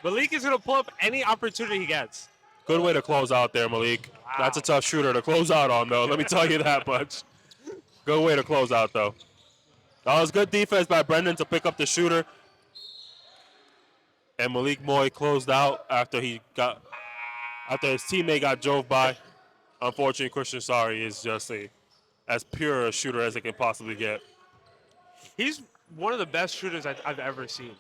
Speaker 2: Malik is going to pull up any opportunity he gets.
Speaker 1: Good way to close out there, Malik.
Speaker 2: Wow.
Speaker 1: That's a tough shooter to close out on, though. Let me tell you that much. Good way to close out, though. That was good defense by Brendan to pick up the shooter. And Malik Moy closed out after his teammate got drove by. Unfortunately, Christian Sari is just as pure a shooter as it can possibly get.
Speaker 2: He's one of the best shooters I've ever seen.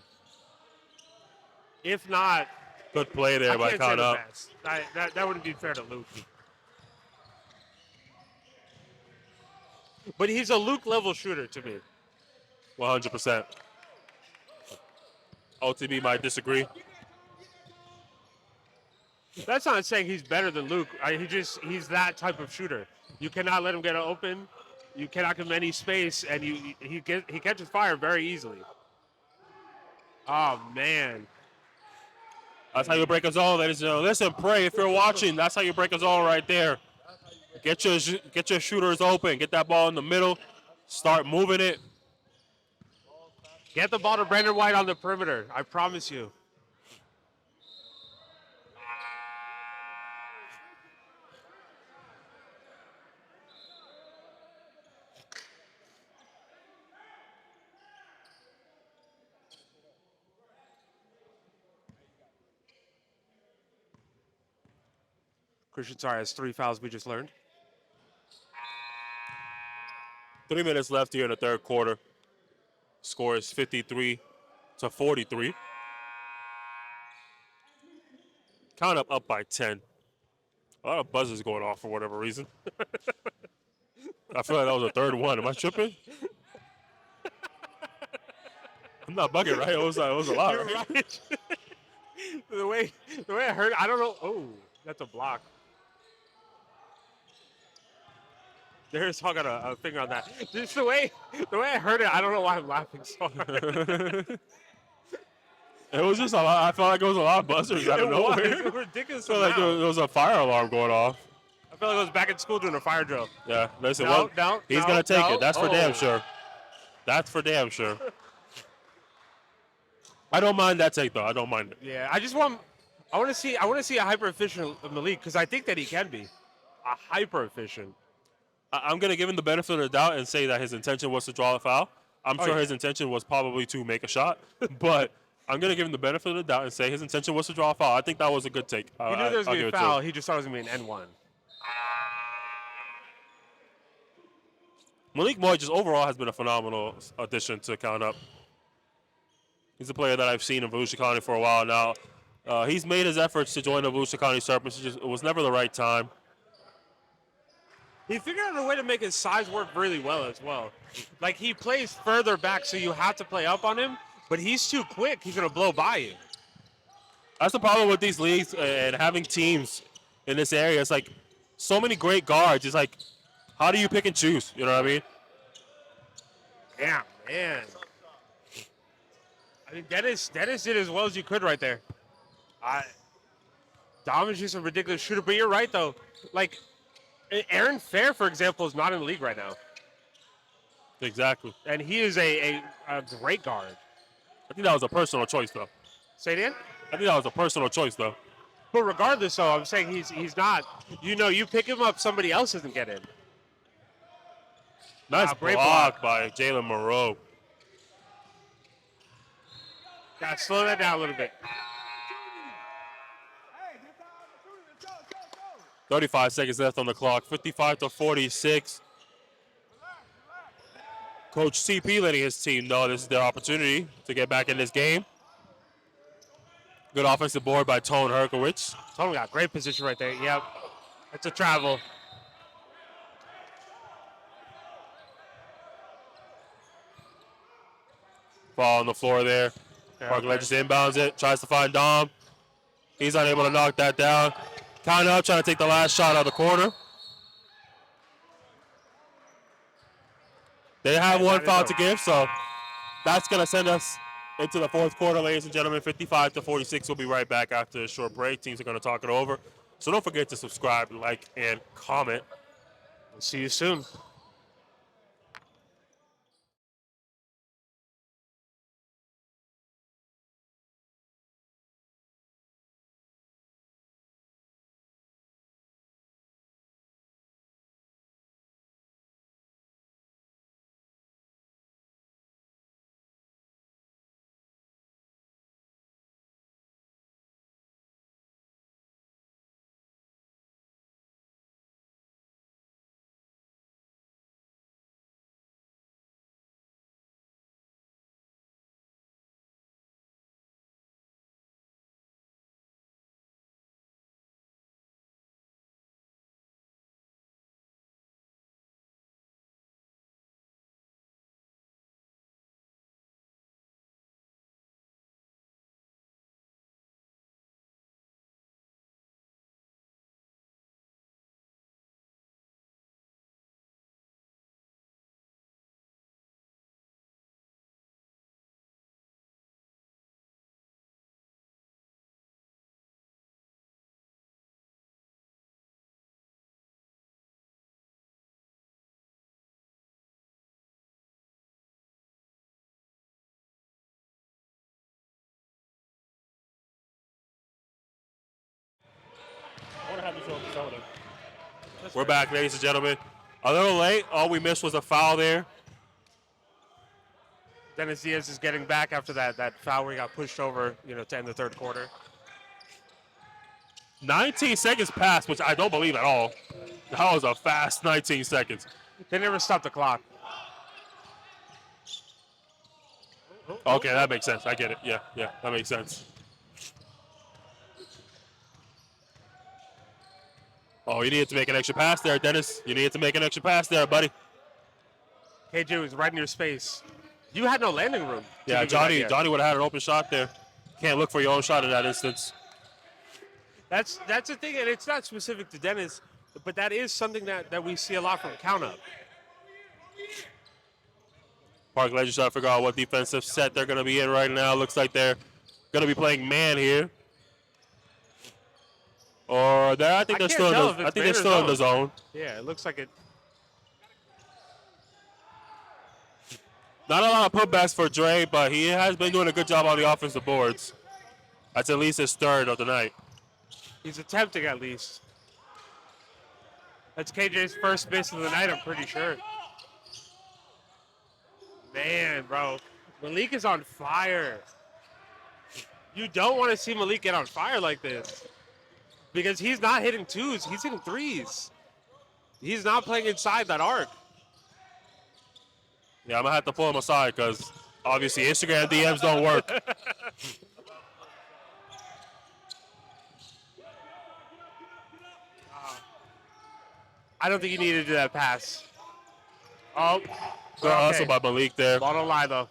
Speaker 2: If not,
Speaker 1: good play there by count up.
Speaker 2: That wouldn't be fair to Luke. But he's a Luke level shooter to me.
Speaker 1: 100%. OTB might disagree.
Speaker 2: That's not saying he's better than Luke. He's that type of shooter. You cannot let him get open. You cannot give him any space, and he catches fire very easily. Oh man.
Speaker 1: That's how you break a zone, ladies and gentlemen. Listen, pray if you're watching. That's how you break a zone right there. Get your shooters open. Get that ball in the middle. Start moving it.
Speaker 2: Get the ball to Brandon White on the perimeter. I promise you. Christian Sari has 3 fouls, we just learned.
Speaker 1: 3 minutes left here in the third quarter. Score is 53-43. Count up by 10. A lot of buzzers going off for whatever reason. I feel like that was a third one. Am I tripping? I'm not bugging, right? It was a lot.
Speaker 2: You're right. the way I heard it, I don't know. Oh, that's a block. There's Hog got a finger on that. Just the way I heard it, I don't know why I'm laughing so hard.
Speaker 1: It was just a lot. I felt like it was a lot of buzzers out of nowhere.
Speaker 2: It was ridiculous.
Speaker 1: I felt like there was a fire alarm going off.
Speaker 2: I felt like I was back in school doing a fire drill.
Speaker 1: Yeah, listen, he's
Speaker 2: no,
Speaker 1: going to take
Speaker 2: no.
Speaker 1: it. That's for damn sure. That's for damn sure. I don't mind that take, though. I don't mind it.
Speaker 2: Yeah, I want to see a hyper efficient Malik because I think that he can be a hyper efficient.
Speaker 1: I'm going to give him the benefit of the doubt and say that his intention was to draw a foul. I'm sure his intention was probably to make a shot, but I'm going to give him the benefit of the doubt and say his intention was to draw a foul. I think that was a good take.
Speaker 2: He knew there was going to be a foul. He just thought it was going to be an N1.
Speaker 1: Malik Moy just overall has been a phenomenal addition to count up. He's a player that I've seen in Volusia County for a while now. He's made his efforts to join the Volusia County Serpents. It was never the right time.
Speaker 2: He figured out a way to make his size work really well as well. Like, he plays further back, so you have to play up on him, but he's too quick. He's going to blow by you.
Speaker 1: That's the problem with these leagues and having teams in this area. It's like so many great guards. It's like, how do you pick and choose? You know what I mean?
Speaker 2: Yeah, man. I mean, Dennis did as well as you could right there. Dom is just a ridiculous shooter, but you're right, though. Like, Aaron Fair, for example, is not in the league right now.
Speaker 1: Exactly.
Speaker 2: And he is a great guard.
Speaker 1: I think that was a personal choice, though.
Speaker 2: Say it again?
Speaker 1: I think that was a personal choice, though.
Speaker 2: But regardless, though, I'm saying he's not. You pick him up, somebody else doesn't get in.
Speaker 1: Nice block by Jalen Moreau.
Speaker 2: Got to slow that down a little bit.
Speaker 1: 35 seconds left on the clock. 55-46. Coach CP letting his team know this is their opportunity to get back in this game. Good offensive board by Tone Herkowitz.
Speaker 2: Tone got great position right there. Yep. It's a travel.
Speaker 1: Ball on the floor there. Park Legends inbounds it. Tries to find Dom. He's unable to knock that down. Count up, trying to take the last shot out of the corner. They have one
Speaker 2: That is
Speaker 1: foul
Speaker 2: over.
Speaker 1: to give, so that's going to send us into the fourth quarter, ladies and gentlemen. 55-46. We'll be right back after a short break. Teams are going to talk it over. So don't forget to subscribe, like, and comment.
Speaker 2: We'll see you soon.
Speaker 1: We're back, ladies and gentlemen. A little late. All we missed was a foul there.
Speaker 2: Dennis Diaz is getting back after that foul where he got pushed over, to end the third quarter.
Speaker 1: 19 seconds passed, which I don't believe at all. That was a fast 19 seconds.
Speaker 2: They never stopped the clock.
Speaker 1: Okay, that makes sense. I get it. Yeah, that makes sense. Oh, you needed to make an extra pass there, Dennis. You needed to make an extra pass there, buddy.
Speaker 2: KJ was right in your space. You had no landing room.
Speaker 1: Yeah, Johnny would have had an open shot there. Can't look for your own shot in that instance.
Speaker 2: That's the thing, and it's not specific to Dennis, but that is something that we see a lot from count up.
Speaker 1: Park Legends trying to figure out what defensive set they're going to be in right now. Looks like they're going to be playing man here. Or I think they're still in the zone.
Speaker 2: Yeah, it looks like it.
Speaker 1: Not a lot of putbacks for Dre, but he has been doing a good job on the offensive boards. That's at least his third of the night.
Speaker 2: He's attempting at least. That's KJ's first miss of the night, I'm pretty sure. Man, bro. Malik is on fire. You don't want to see Malik get on fire like this. Because he's not hitting twos, he's hitting threes. He's not playing inside that arc.
Speaker 1: Yeah, I'm going to have to pull him aside because obviously Instagram DMs don't work.
Speaker 2: I don't think you need to do that pass. Oh,
Speaker 1: good hustle by Malik there.
Speaker 2: Ball don't lie, though.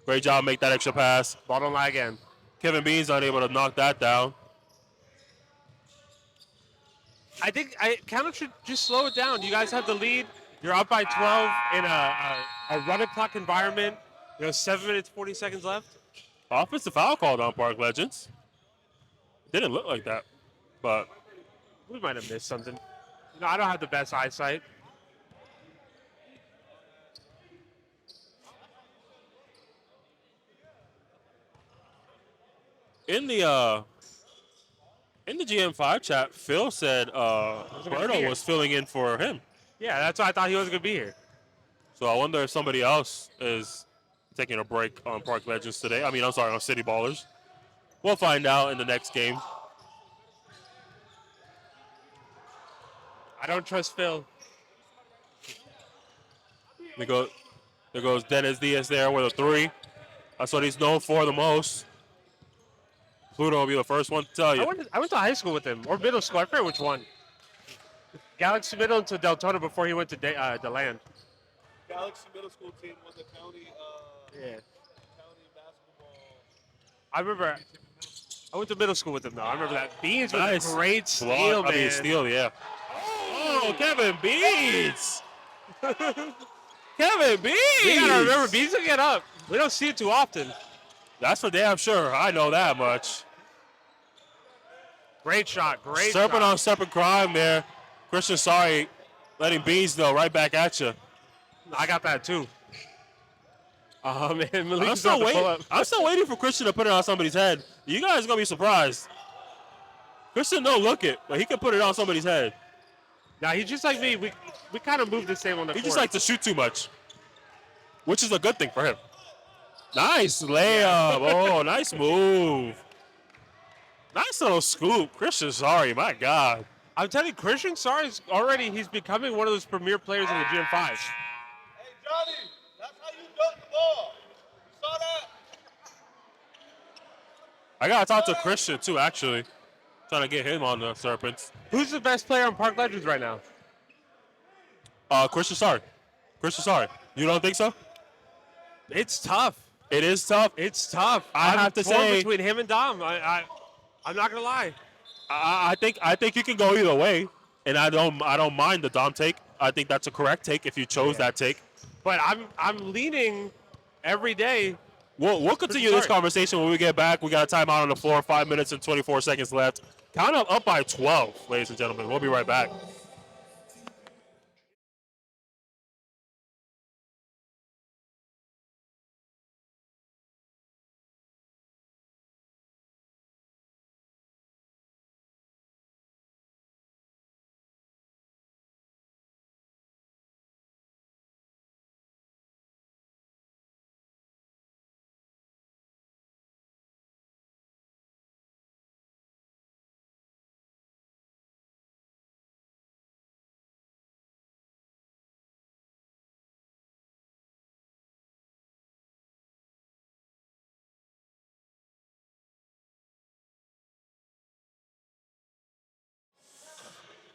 Speaker 1: Great job, make that extra pass.
Speaker 2: Ball don't lie again.
Speaker 1: Kevin Bean's unable to knock that down.
Speaker 2: I think Counter should just slow it down. You guys have the lead. You're up by 12 in a run clock environment. 7 minutes, 40 seconds left.
Speaker 1: Offensive foul called on Park Legends. Didn't look like that, but
Speaker 2: we might have missed something. I don't have the best eyesight.
Speaker 1: In the GM5 chat, Phil said Berto was filling in for him.
Speaker 2: Yeah, that's why I thought he wasn't going to be here.
Speaker 1: So I wonder if somebody else is taking a break on Park Legends today. I'm sorry, on City Ballers. We'll find out in the next game.
Speaker 2: I don't trust Phil.
Speaker 1: There goes Dennis Diaz there with a three. That's what he's known for the most. Pluto will be the first one to tell you.
Speaker 2: I went to high school with him, or middle school. I forget which one. Galaxy Middle to Deltona before he went to DeLand.
Speaker 3: Galaxy Middle School team won the county.
Speaker 2: County
Speaker 3: basketball.
Speaker 2: I remember. I went to middle school with him though. I remember that. Beans was
Speaker 1: Nice.
Speaker 2: a great steal, man.
Speaker 1: Steal, yeah. Oh, Kevin Beans! Kevin B.
Speaker 2: We gotta remember, Bees will get up. We don't see it too often.
Speaker 1: That's for damn sure. I know that much.
Speaker 2: Great shot, great
Speaker 1: Serpent
Speaker 2: shot.
Speaker 1: on serpent crime there. Christian, sorry, letting Bees know right back at you.
Speaker 2: I got that too. Oh man,
Speaker 1: I'm
Speaker 2: Malik's
Speaker 1: still
Speaker 2: about to pull
Speaker 1: waiting.
Speaker 2: up.
Speaker 1: I'm still waiting for Christian to put it on somebody's head. You guys are gonna be surprised. Christian don't look it, but he can put it on somebody's head.
Speaker 2: Now he's just like me. We kind of move the same on the
Speaker 1: He
Speaker 2: court.
Speaker 1: just likes to shoot too much, which is a good thing for him. Nice layup. Oh, nice move. Nice little scoop. Christian, sorry, my God.
Speaker 2: I'm telling you, Christian Sorry is already, he's becoming one of those premier players in the GM5.
Speaker 3: Hey, Johnny, that's how you dunk the ball. You saw that?
Speaker 1: I gotta talk to Christian too, actually. Trying to get him on the Serpents.
Speaker 2: Who's the best player on Park Legends right now?
Speaker 1: Christian, sorry. Christian, sorry. You don't think so?
Speaker 2: It's tough.
Speaker 1: It is tough.
Speaker 2: It's tough.
Speaker 1: I have to
Speaker 2: torn
Speaker 1: say-
Speaker 2: between him and Dom. I'm not gonna lie.
Speaker 1: I think you can go either way, and I don't mind the Dom take. I think that's a correct take if you chose that take.
Speaker 2: But I'm leaning every day.
Speaker 1: We'll continue this conversation when we get back. We got a timeout on the floor. 5 minutes and 24 seconds left. Count up by 12, ladies and gentlemen. We'll be right back.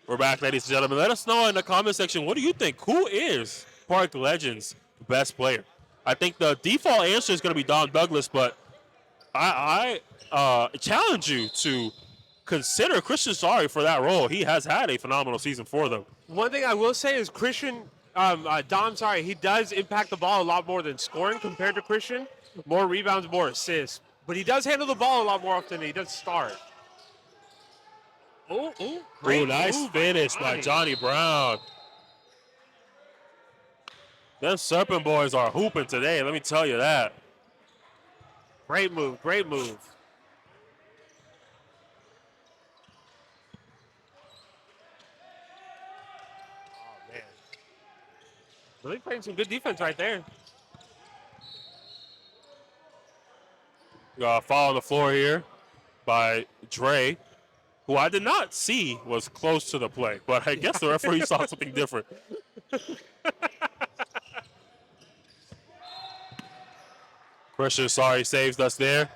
Speaker 1: We're back, ladies and gentlemen. Let us know in the comment section, what do you think? Who is Park Legends' best player? I think the default answer is going to be Don Douglas, but I challenge you to consider Christian Sorry for that role. He has had a phenomenal season for them.
Speaker 2: One thing I will say is Dom, sorry, he does impact the ball a lot more than scoring compared to Christian. More rebounds, more assists. But he does handle the ball a lot more often than he does start. Great
Speaker 1: Nice
Speaker 2: move
Speaker 1: finish by Johnny Brown. Them Serpent boys are hooping today, let me tell you that.
Speaker 2: Great move, great move. Oh, man. Really playing some good defense right there.
Speaker 1: We got a foul on the floor here by Dre, who I did not see was close to the play, but I guess the referee saw something different. Christian Sorry saves us there.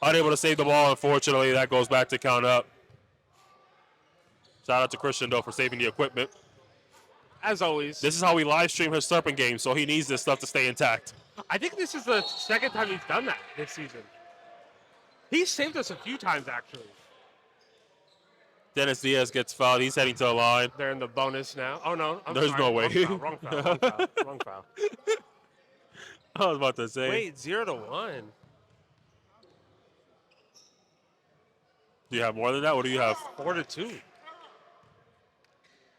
Speaker 1: Unable to save the ball, unfortunately. That goes back to count up. Shout out to Christian, though, for saving the equipment.
Speaker 2: As always.
Speaker 1: This is how we live stream his Serpent game, so he needs this stuff to stay intact.
Speaker 2: I think this is the second time he's done that this season. He saved us a few times, actually.
Speaker 1: Dennis Diaz gets fouled. He's heading to the line.
Speaker 2: They're in the bonus now. Oh, no.
Speaker 1: There's no way.
Speaker 2: Wrong foul. Wrong foul.
Speaker 1: I was about to say.
Speaker 2: Wait, 0-1.
Speaker 1: Do you have more than that? What do you have?
Speaker 2: 4-2.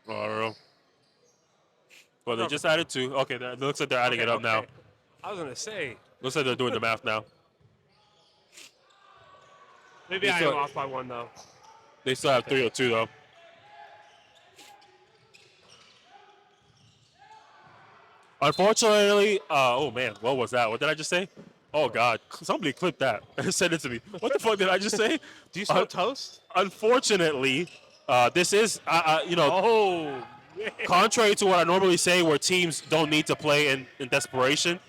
Speaker 1: I don't know. Well, they just added 2. Okay, it looks like they're adding it up now.
Speaker 2: I was going to say.
Speaker 1: Looks like they're doing the math now.
Speaker 2: Maybe I am off by 1, though.
Speaker 1: They still have 302, though. Unfortunately, oh man, what was that? What did I just say? Oh God, somebody clip that and send it to me. What the fuck did I just say?
Speaker 2: Do you smell toast?
Speaker 1: Unfortunately, this is,
Speaker 2: Oh, man.
Speaker 1: contrary to what I normally say, where teams don't need to play in desperation.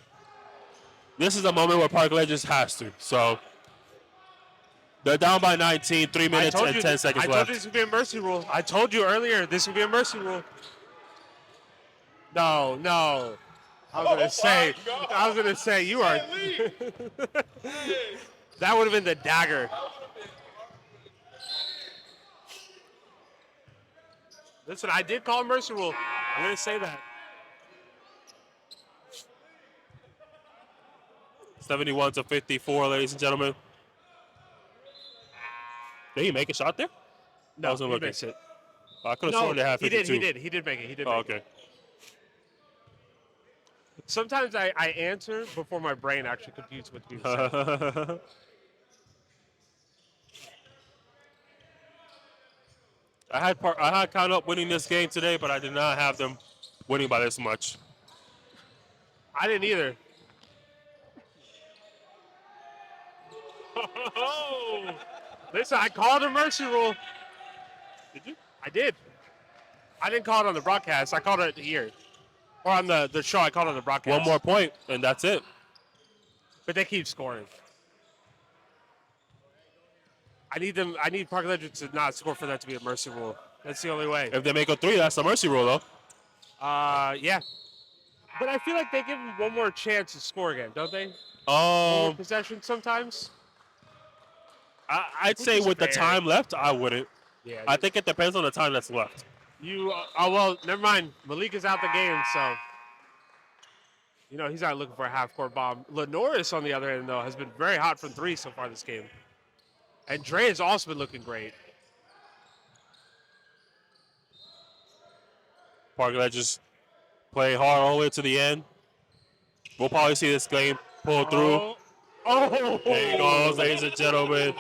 Speaker 1: This is a moment where Park Legends has to. So they're down by 19, 3 minutes and 10 seconds left.
Speaker 2: I told you this would be a mercy rule. I told you earlier this would be a mercy rule. No. I was gonna say you are. That would have been the dagger. Listen, I did call a mercy rule. I'm gonna say that.
Speaker 1: 71-54, ladies and gentlemen. Did he make a shot there? I
Speaker 2: No,
Speaker 1: wasn't
Speaker 2: he
Speaker 1: looking.
Speaker 2: missed it.
Speaker 1: I could have
Speaker 2: No,
Speaker 1: sworn they had
Speaker 2: he
Speaker 1: 52.
Speaker 2: did. He did make it. He did
Speaker 1: Oh,
Speaker 2: make it.
Speaker 1: okay.
Speaker 2: Sometimes I answer before my brain actually computes with me.
Speaker 1: I had count up winning this game today, but I did not have them winning by this much.
Speaker 2: I didn't either. Listen, I called a mercy rule.
Speaker 1: Did you?
Speaker 2: I did. I didn't call it on the broadcast. I called it here. Or on the show, I called it on the broadcast.
Speaker 1: One more point, and that's it.
Speaker 2: But they keep scoring. I need Park Legends to not score for that to be a mercy rule. That's the only way.
Speaker 1: If they make a 3, that's a mercy rule, though.
Speaker 2: Yeah. But I feel like they give them one more chance to score again, don't they? More possession sometimes.
Speaker 1: I'd say with the time left, I wouldn't.
Speaker 2: Yeah.
Speaker 1: I think it depends on the time that's left.
Speaker 2: Well, never mind. Malik is out the game, so he's not looking for a half-court bomb. Lenoris, on the other end, though, has been very hot from 3 so far this game. And Dre has also been looking great.
Speaker 1: Park Legends play hard all the way to the end. We'll probably see this game pull through.
Speaker 2: Oh!
Speaker 1: There he goes, ladies and gentlemen.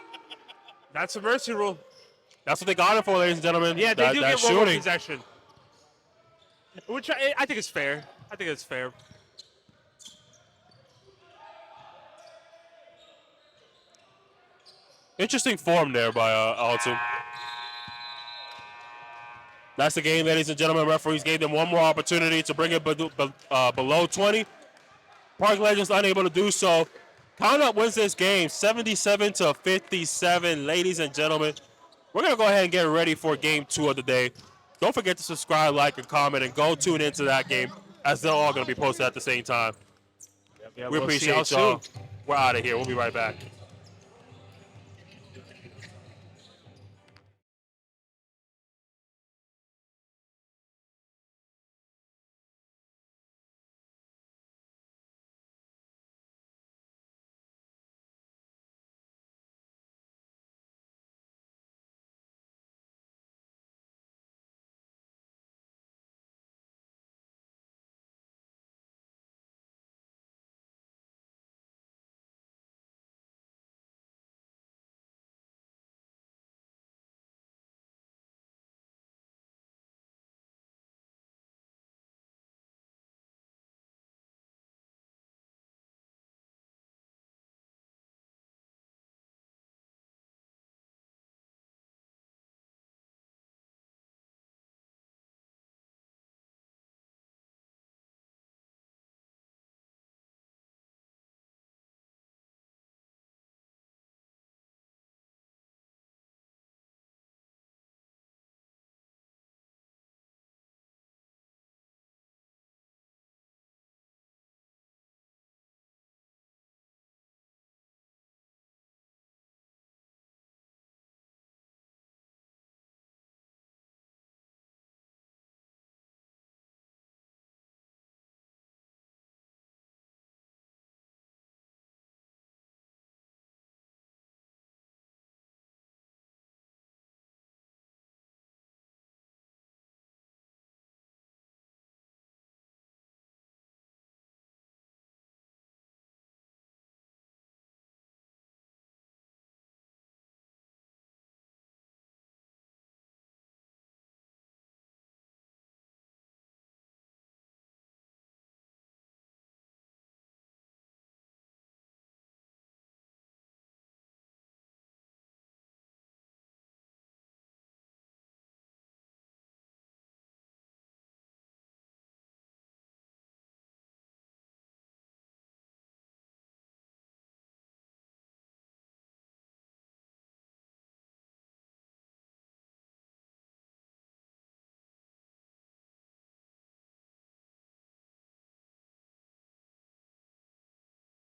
Speaker 2: That's a mercy rule.
Speaker 1: That's what they got it for, ladies and gentlemen.
Speaker 2: Yeah, they do
Speaker 1: that
Speaker 2: get one more
Speaker 1: shooting.
Speaker 2: possession. Which I think is fair. I think it's fair.
Speaker 1: Interesting form there by Alton. That's the game, ladies and gentlemen. Referees gave them one more opportunity to bring it below 20. Park Legends unable to do so. Count Up wins this game 77-57, ladies and gentlemen. We're going to go ahead and get ready for game 2 of the day. Don't forget to subscribe, like, and comment, and go tune into that game as they're all going to be posted at the same time.
Speaker 2: Yeah,
Speaker 1: we appreciate y'all. We're out of here. We'll be right back.